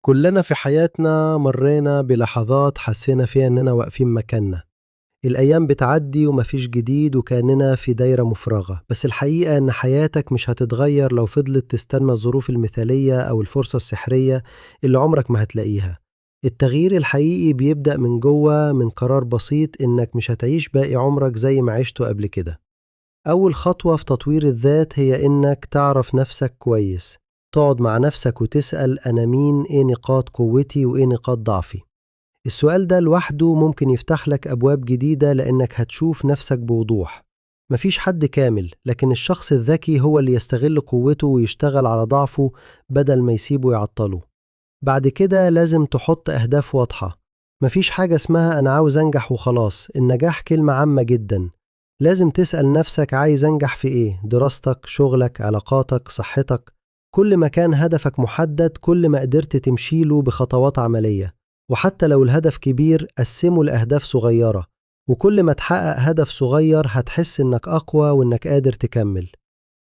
كلنا في حياتنا مرينا بلحظات حسينا فيها إننا واقفين مكاننا. الأيام بتعدي ومفيش جديد وكأننا في دايرة مفرغة، بس الحقيقة إن حياتك مش هتتغير لو فضلت تستنى الظروف المثالية أو الفرصة السحرية اللي عمرك ما هتلاقيها. التغيير الحقيقي بيبدأ من جوه، من قرار بسيط إنك مش هتعيش باقي عمرك زي ما عشته قبل كده. أول خطوة في تطوير الذات هي إنك تعرف نفسك كويس. تقعد مع نفسك وتسأل أنا مين، إيه نقاط قوتي وإيه نقاط ضعفي. السؤال ده لوحده ممكن يفتح لك أبواب جديدة لأنك هتشوف نفسك بوضوح. مفيش حد كامل، لكن الشخص الذكي هو اللي يستغل قوته ويشتغل على ضعفه بدل ما يسيبه يعطله. بعد كده لازم تحط أهداف واضحة. مفيش حاجة اسمها أنا عاوز أنجح وخلاص، النجاح كلمة عامة جدا. لازم تسأل نفسك عايز أنجح في إيه؟ دراستك، شغلك، علاقاتك، صحتك. كل ما كان هدفك محدد كل ما قدرت تمشيله بخطوات عملية. وحتى لو الهدف كبير قسمه لأهداف صغيرة، وكل ما تحقق هدف صغير هتحس إنك أقوى وإنك قادر تكمل.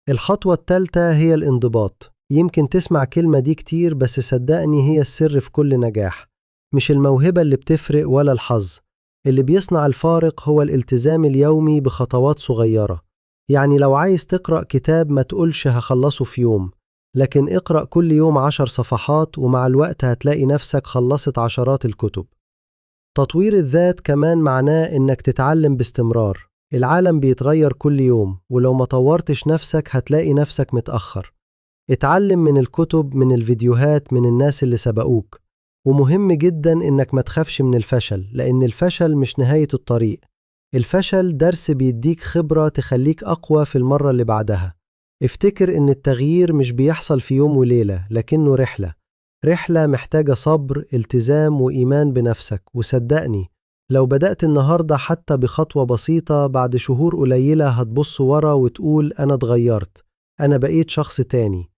الخطوة التالتة هي الانضباط. يمكن تسمع كلمة دي كتير، بس صدقني هي السر في كل نجاح. مش الموهبة اللي بتفرق ولا الحظ. اللي بيصنع الفارق هو الالتزام اليومي بخطوات صغيرة. يعني لو عايز تقرأ كتاب ما تقولش هخلصه في يوم، لكن اقرأ كل يوم 10 صفحات ومع الوقت هتلاقي نفسك خلصت عشرات الكتب. تطوير الذات كمان معناه إنك تتعلم باستمرار. العالم بيتغير كل يوم، ولو ما طورتش نفسك هتلاقي نفسك متأخر. اتعلم من الكتب، من الفيديوهات، من الناس اللي سبقوك. ومهم جدا إنك ما تخافش من الفشل، لأن الفشل مش نهاية الطريق. الفشل درس بيديك خبرة تخليك أقوى في المرة اللي بعدها. افتكر إن التغيير مش بيحصل في يوم وليلة، لكنه رحلة محتاجة صبر، التزام وإيمان بنفسك. وصدقني، لو بدأت النهاردة حتى بخطوة بسيطة، بعد شهور قليلة هتبص ورا وتقول أنا اتغيرت، أنا بقيت شخص تاني.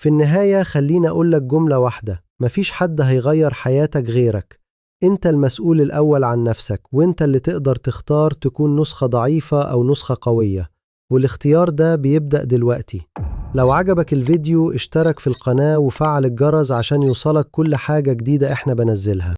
في النهاية خليني أقولك جملة واحدة: مفيش حد هيغير حياتك غيرك. أنت المسؤول الأول عن نفسك، وأنت اللي تقدر تختار تكون نسخة ضعيفة أو نسخة قوية. والاختيار ده بيبدأ دلوقتي. لو عجبك الفيديو اشترك في القناة وفعل الجرس عشان يوصلك كل حاجة جديدة احنا بنزلها.